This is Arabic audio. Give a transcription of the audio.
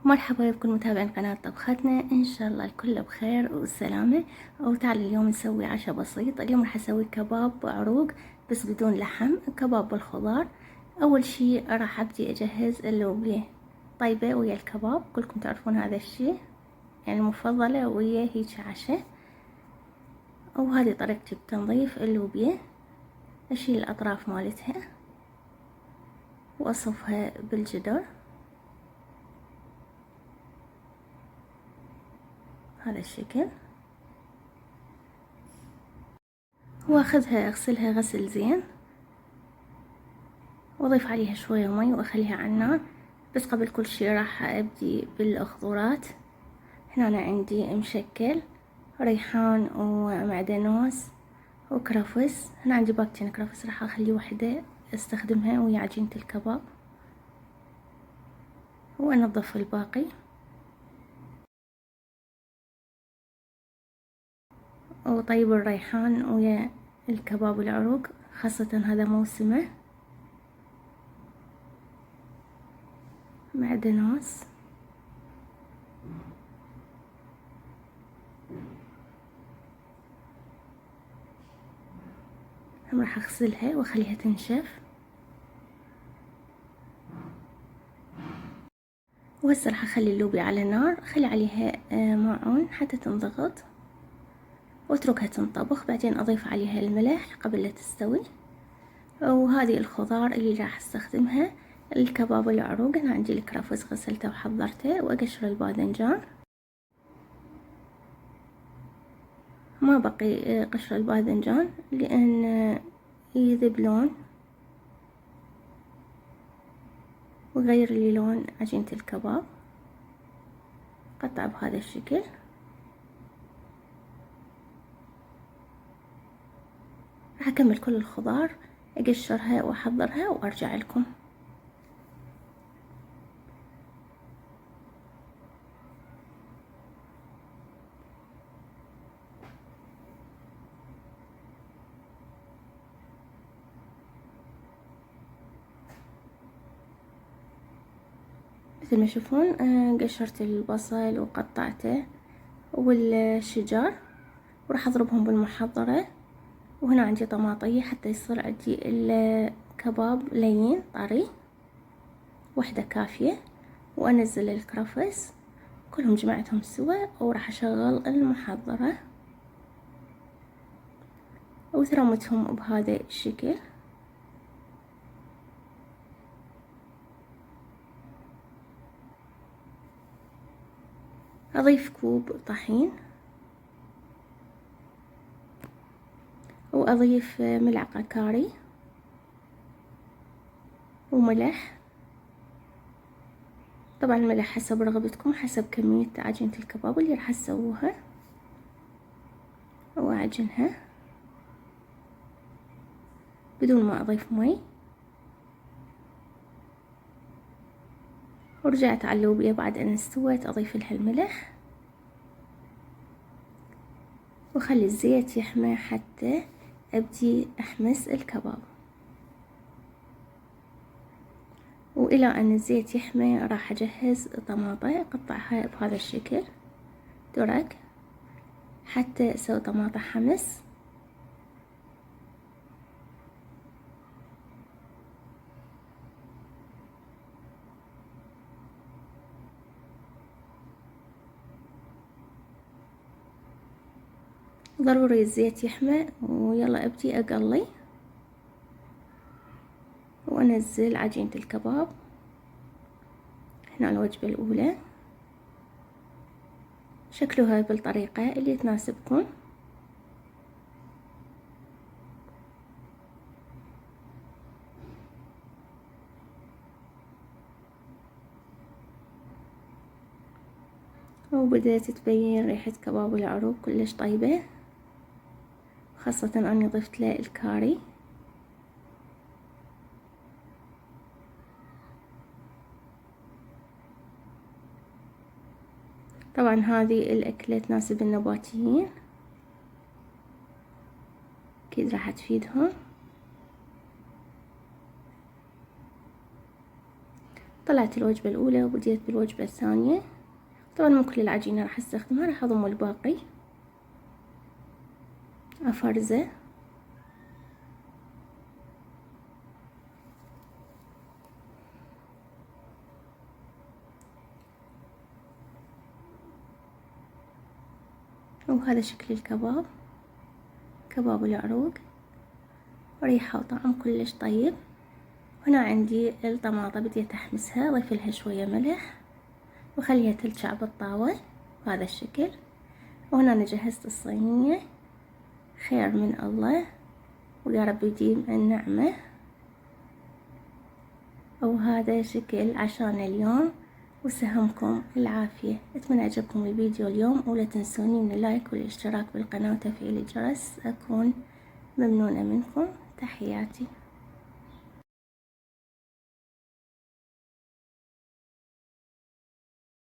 مرحبا بكل متابعين قناة طبختنا، إن شاء الله الكل بخير وسلامة. وتعالوا اليوم نسوي عشاء بسيط. اليوم راح أسوي كباب عروق بس بدون لحم، كباب بالخضار. أول شي راح أبدي أجهز اللوبيا طيبة ويا الكباب، كلكم تعرفون هذا الشي، يعني مفضلة ويا هيج عشاء. وهذه طريقتي بتنظيف اللوبيا. أشيل الأطراف مالتها وأصفها بالجدر هذا الشكل، واخذها اغسلها غسل زين، واضيف عليها شوية مي واخليها على النار. بس قبل كل شي راح ابدي بالخضرات. هنا أنا عندي مشكل، ريحان ومعدنوس وكرفس. هنا عندي باكتين كرفس، راح اخلي وحدة استخدمها ويا عجينة الكباب وانظف الباقي. وطيب الريحان ويا الكباب العروق، خاصة هذا موسمه. معدنوس، هم راح اغسلها واخليها تنشف. وهسه راح اخلي اللوبيا على النار، اخلي عليها ماعون حتى تنضغط واتركها تنطبخ. بعدين اضيف عليها الملح قبل لا تستوي. وهذه الخضار اللي راح استخدمها الكباب العروق. انا عندي الكرفس غسلته وحضرته، واقشر الباذنجان. ما بقي قشر الباذنجان لان يذب لون ويغير لي لون عجينة الكباب. قطع بهذا الشكل. راح اكمل كل الخضار، اقشرها واحضرها وارجع لكم. مثل ما تشوفون قشرت البصل وقطعته والشجر، وراح اضربهم بالمحضرة. وهنا عندي طماطية حتى يصير عندي الكباب لين طري، واحدة كافية. وانزل الكرفس كلهم جمعتهم سوا، وراح اشغل المحضرة وثرمتهم بهذا الشكل. اضيف كوب طحين، واضيف ملعقة كاري وملح. طبعا الملح حسب رغبتكم، حسب كمية عجينة الكباب اللي راح تسووها. واعجنها بدون ما اضيف مي. ورجعت على اللوبيا بعد ان استوت اضيف لها الملح، وخلي الزيت يحمى حتى ابدي احمس الكباب. والى ان الزيت يحمى راح اجهز طماطة، اقطعها بهذا الشكل درك حتى اسوي طماطة حمص. ضروري الزيت يحمى، ويلا ابدي اقلي وانزل عجينة الكباب. هنا الوجبة الاولى، شكلوها بالطريقة اللي تناسبكم. وبدأت تبين ريحة كباب العروق كلش طيبة، خاصة اني ضفت له الكاري. طبعا هذه الأكلة تناسب النباتيين، أكيد راح تفيدهم. طلعت الوجبة الأولى وبديت بالوجبة الثانية. طبعا مو كل العجينة راح استخدمها، راح أضم الباقي أفرزه. وهذا شكل الكباب، كباب العروق، ريحة وطعم كلش طيب. هنا عندي الطماطة بديت أحمسها، أضيف لها شوية ملح وخليها تلشع بالطاوة بهذا الشكل. وهنا أنا جهزت الصينية، خير من الله ويا رب يديم النعمة. وهذا شكل عشانا اليوم، وسهمكم العافية. أتمنى عجبكم الفيديو اليوم، ولا تنسوني من اللايك والاشتراك بالقناة وتفعيل الجرس، أكون ممنونة منكم. تحياتي.